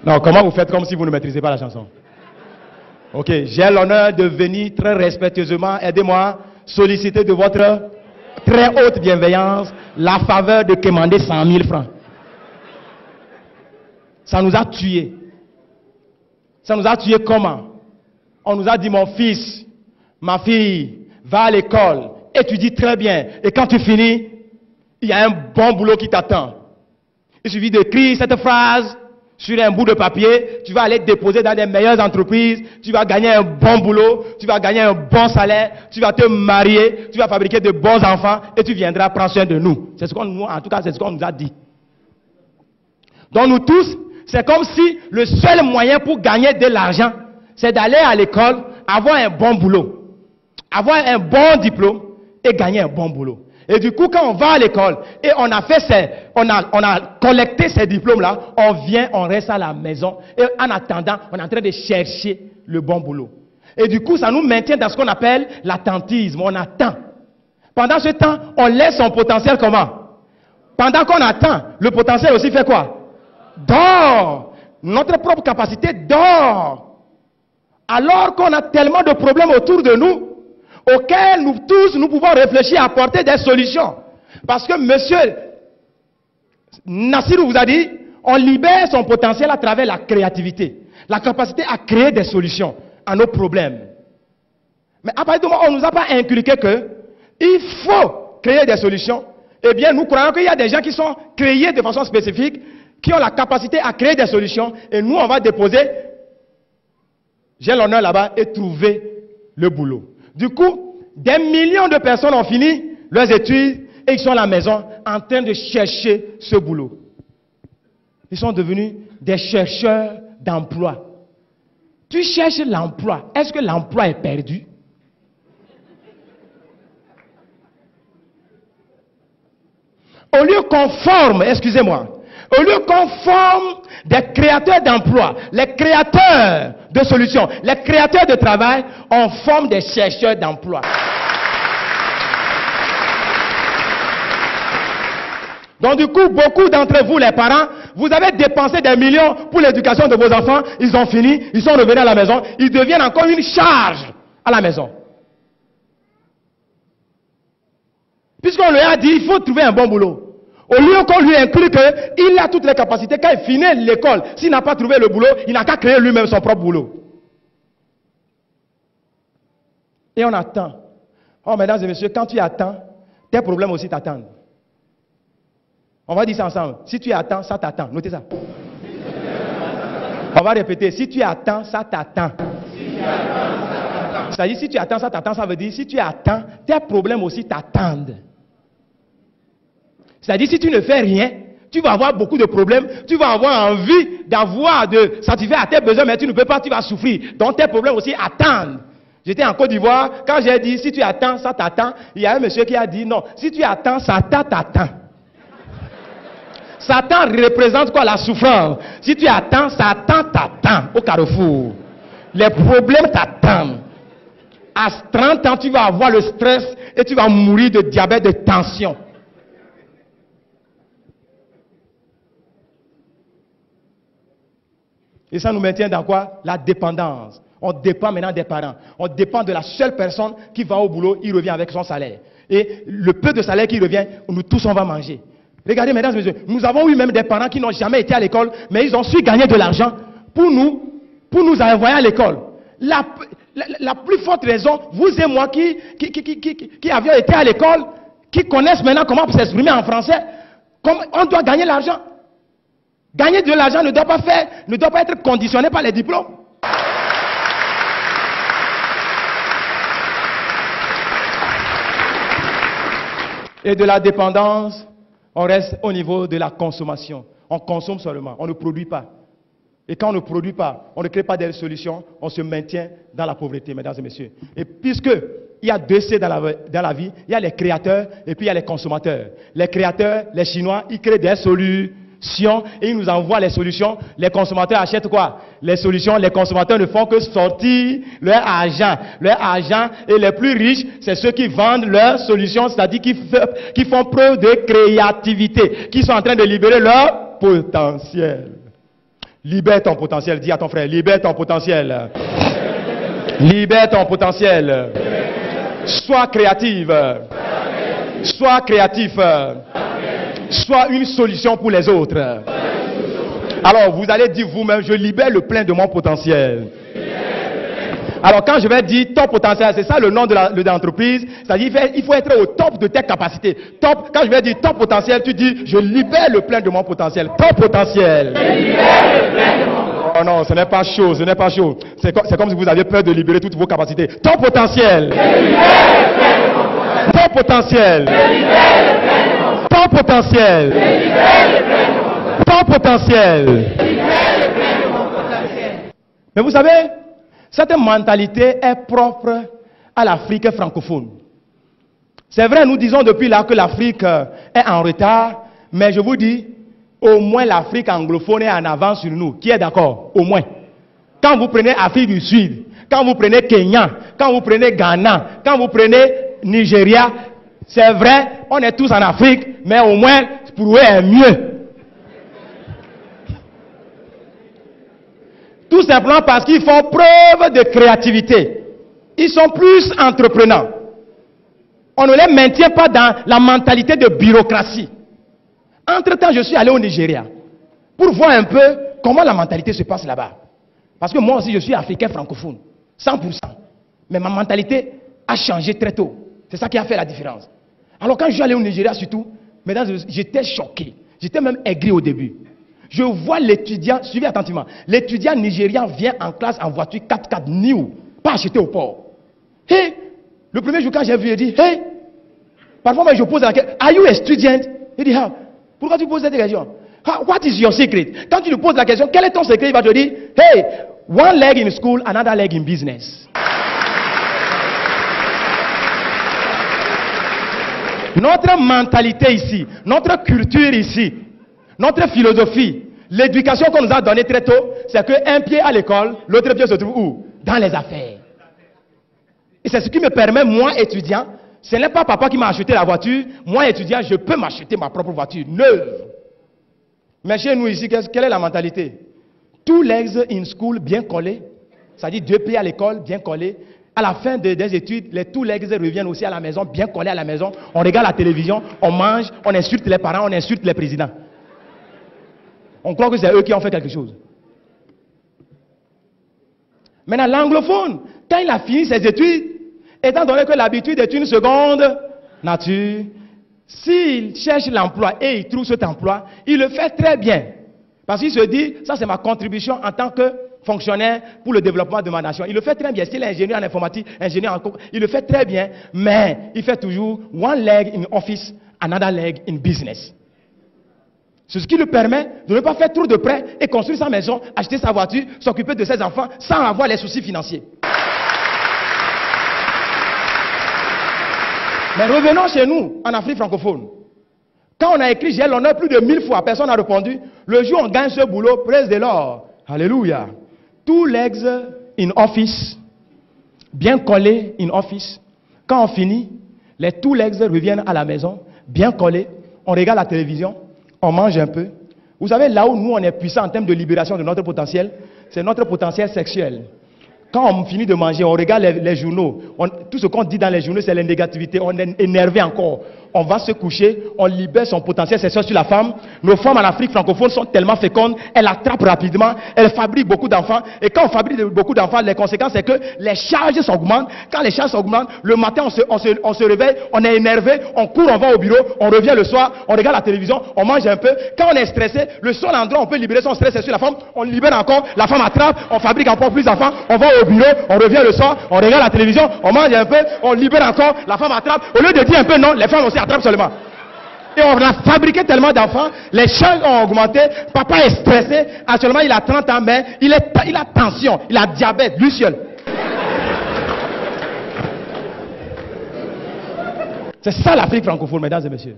Non, comment vous faites comme si vous ne maîtrisez pas la chanson? Ok, j'ai l'honneur de venir très respectueusement, aidez-moi, solliciter de votre très haute bienveillance la faveur de commander 100 000 francs. Ça nous a tués. Ça nous a tués comment? On nous a dit, mon fils, ma fille, va à l'école, étudie très bien, et quand tu finis, il y a un bon boulot qui t'attend. Il suffit d'écrire cette phrase sur un bout de papier, tu vas aller te déposer dans les meilleures entreprises, tu vas gagner un bon boulot, tu vas gagner un bon salaire, tu vas te marier, tu vas fabriquer de bons enfants et tu viendras prendre soin de nous. C'est ce qu'on nous, en tout cas, c'est ce qu'on nous a dit. Donc nous tous, c'est comme si le seul moyen pour gagner de l'argent, c'est d'aller à l'école, avoir un bon boulot, avoir un bon diplôme et gagner un bon boulot. Et du coup, quand on va à l'école et on a collecté ces diplômes-là, on vient, on reste à la maison et en attendant, on est en train de chercher le bon boulot. Et du coup, ça nous maintient dans ce qu'on appelle l'attentisme. On attend. Pendant ce temps, on laisse son potentiel comment? Pendant qu'on attend, le potentiel aussi fait quoi? Dort. Notre propre capacité dort. Alors qu'on a tellement de problèmes autour de nous, auxquels nous tous, nous pouvons réfléchir à apporter des solutions. Parce que monsieur Nassirou vous a dit, on libère son potentiel à travers la créativité. La capacité à créer des solutions à nos problèmes. Mais à partir du moment où on ne nous a pas inculqué que il faut créer des solutions, eh bien nous croyons qu'il y a des gens qui sont créés de façon spécifique, qui ont la capacité à créer des solutions, et nous on va déposer, j'ai l'honneur là-bas, et trouver le boulot. Du coup, des millions de personnes ont fini leurs études et ils sont à la maison en train de chercher ce boulot. Ils sont devenus des chercheurs d'emploi. Tu cherches l'emploi. Est-ce que l'emploi est perdu? Au lieu qu'on forme, excusez-moi, au lieu qu'on forme des créateurs d'emploi, les créateurs de solutions, les créateurs de travail, on forme des chercheurs d'emploi. Donc du coup, beaucoup d'entre vous, les parents, vous avez dépensé des millions pour l'éducation de vos enfants, ils ont fini, ils sont revenus à la maison, ils deviennent encore une charge à la maison. Puisqu'on lui a dit, il faut trouver un bon boulot. Au lieu qu'on lui inclut qu'il a toutes les capacités, quand il finit l'école, s'il n'a pas trouvé le boulot, il n'a qu'à créer lui-même son propre boulot. Et on attend. Oh, mesdames et messieurs, quand tu attends, tes problèmes aussi t'attendent. On va dire ça ensemble. Si tu attends, ça t'attend. Notez ça. On va répéter. Si tu attends, ça t'attend. C'est-à-dire, si tu attends, ça t'attend, ça veut dire, si tu attends, tes problèmes aussi t'attendent. C'est-à-dire, si tu ne fais rien, tu vas avoir beaucoup de problèmes, tu vas avoir envie de satisfaire à tes besoins, mais tu ne peux pas, tu vas souffrir. Donc tes problèmes aussi attendent. J'étais en Côte d'Ivoire, quand j'ai dit, si tu attends, ça t'attend, il y a un monsieur qui a dit, non, si tu attends, Satan t'attend. Satan représente quoi? La souffrance. Si tu attends, Satan t'attend au carrefour. Les problèmes t'attendent. À 30 ans, tu vas avoir le stress et tu vas mourir de diabète, de tension. Et ça nous maintient dans quoi? La dépendance. On dépend maintenant des parents. On dépend de la seule personne qui va au boulot, il revient avec son salaire. Et le peu de salaire qui revient, nous tous on va manger. Regardez, mesdames et messieurs, nous avons eu même des parents qui n'ont jamais été à l'école, mais ils ont su gagner de l'argent pour nous envoyer à l'école. La plus forte raison, vous et moi qui avions été à l'école, qui connaissent maintenant comment s'exprimer en français, on doit gagner l'argent. Gagner de l'argent ne doit pas être conditionné par les diplômes. Et de la dépendance, on reste au niveau de la consommation. On consomme seulement, on ne produit pas. Et quand on ne produit pas, on ne crée pas des solutions, on se maintient dans la pauvreté, mesdames et messieurs. Et puisque il y a deux C dans la vie, il y a les créateurs et puis il y a les consommateurs. Les créateurs, les Chinois, ils créent des solutions et ils nous envoient les solutions. Les consommateurs achètent quoi? Les solutions. Les consommateurs ne font que sortir leur argent. Leur argent, et les plus riches, c'est ceux qui vendent leurs solutions, c'est-à-dire qui font preuve de créativité, qui sont en train de libérer leur potentiel. Libère ton potentiel. Dis à ton frère, libère ton potentiel. Libère ton potentiel. Sois créative. Sois créatif. Sois une solution pour les autres. Alors, vous allez dire vous-même, je libère le plein de mon potentiel. Alors, quand je vais dire ton potentiel, c'est ça le nom de l'entreprise. C'est-à-dire, il faut être au top de tes capacités. Top, quand je vais dire ton potentiel, tu dis, je libère le plein de mon potentiel. Ton potentiel. Je libère le plein de mon potentiel. Oh non, ce n'est pas chaud, ce n'est pas chaud. C'est comme si vous aviez peur de libérer toutes vos capacités. Ton potentiel. Je libère le plein de mon potentiel. Ton potentiel. Je libère le plein de mon potentiel. Ton potentiel. Je libère le plein de mon potentiel. Ton potentiel. Je libère le plein de mon potentiel. Mais vous savez, cette mentalité est propre à l'Afrique francophone. C'est vrai, nous disons depuis là que l'Afrique est en retard, mais je vous dis, au moins l'Afrique anglophone est en avance sur nous. Qui est d'accord? Au moins. Quand vous prenez Afrique du Sud, quand vous prenez Kenya, quand vous prenez Ghana, quand vous prenez Nigeria, c'est vrai, on est tous en Afrique, mais au moins, pour eux, est mieux. Tout simplement parce qu'ils font preuve de créativité. Ils sont plus entreprenants. On ne les maintient pas dans la mentalité de bureaucratie. Entre-temps, je suis allé au Nigeria pour voir un peu comment la mentalité se passe là-bas. Parce que moi aussi, je suis africain francophone, 100%. Mais ma mentalité a changé très tôt. C'est ça qui a fait la différence. Alors quand je suis allé au Nigeria surtout, mesdames, j'étais choqué. J'étais même aigri au début. Je vois l'étudiant, suivez attentivement, l'étudiant nigérian vient en classe en voiture 4x4 new, pas acheté au port. Hey, le premier jour quand j'ai vu, il dit, hey, parfois moi je pose la question, are you a student? Il dit, ah, pourquoi tu poses cette question? What is your secret? Quand tu lui poses la question, quel est ton secret? Il va te dire, hey, one leg in school, another leg in business. Notre mentalité ici, notre culture ici, notre philosophie, l'éducation qu'on nous a donnée très tôt, c'est qu'un pied à l'école, l'autre pied se trouve où? Dans les affaires. Et c'est ce qui me permet, moi étudiant, ce n'est pas papa qui m'a acheté la voiture, moi étudiant, je peux m'acheter ma propre voiture, neuve. Mais chez nous ici, quelle est la mentalité? Two legs in school, bien collés, c'est-à-dire 2 pieds à l'école, bien collés. À la fin des études, les two legs reviennent aussi à la maison, bien collés à la maison. On regarde la télévision, on mange, on insulte les parents, on insulte les présidents. On croit que c'est eux qui ont fait quelque chose. Maintenant, l'anglophone, quand il a fini ses études, étant donné que l'habitude est une seconde nature, s'il cherche l'emploi et il trouve cet emploi, il le fait très bien. Parce qu'il se dit, ça c'est ma contribution en tant que fonctionnaire pour le développement de ma nation. Il le fait très bien. S'il est ingénieur en informatique, ingénieur en il le fait très bien, mais il fait toujours one leg in office, another leg in business. C'est ce qui lui permet de ne pas faire trop de prêts et construire sa maison, acheter sa voiture, s'occuper de ses enfants sans avoir les soucis financiers. Mais revenons chez nous, en Afrique francophone. Quand on a écrit j'ai l'honneur plus de 1000 fois, personne n'a répondu. Le jour où on gagne ce boulot, praise the Lord. Alléluia. Two legs in office, bien collés in office. Quand on finit, les two legs reviennent à la maison, bien collés. On regarde la télévision, on mange un peu. Vous savez, là où nous on est puissant en termes de libération de notre potentiel, c'est notre potentiel sexuel. Quand on finit de manger, on regarde les journaux. Tout ce qu'on dit dans les journaux, c'est la négativité. On est énervé encore. On va se coucher, on libère son potentiel sexuel sur la femme. Nos femmes en Afrique francophone sont tellement fécondes, elles attrapent rapidement, elles fabriquent beaucoup d'enfants. Et quand on fabrique beaucoup d'enfants, les conséquences, c'est que les charges s'augmentent. Quand les charges s'augmentent, le matin, on se réveille, on est énervé, on court, on va au bureau, on revient le soir, on regarde la télévision, on mange un peu. Quand on est stressé, le seul endroit où on peut libérer son stress, c'est sur la femme. On libère encore, la femme attrape, on fabrique encore plus d'enfants, on va au bureau, on revient le soir, on regarde la télévision, on mange un peu, on libère encore, la femme attrape. Au lieu de dire un peu non, les femmes aussi attrapent seulement. Et on a fabriqué tellement d'enfants, les charges ont augmenté, papa est stressé, actuellement il a 30 ans, mais il a tension, il a diabète, lui seul. C'est ça l'Afrique francophone, mesdames et messieurs.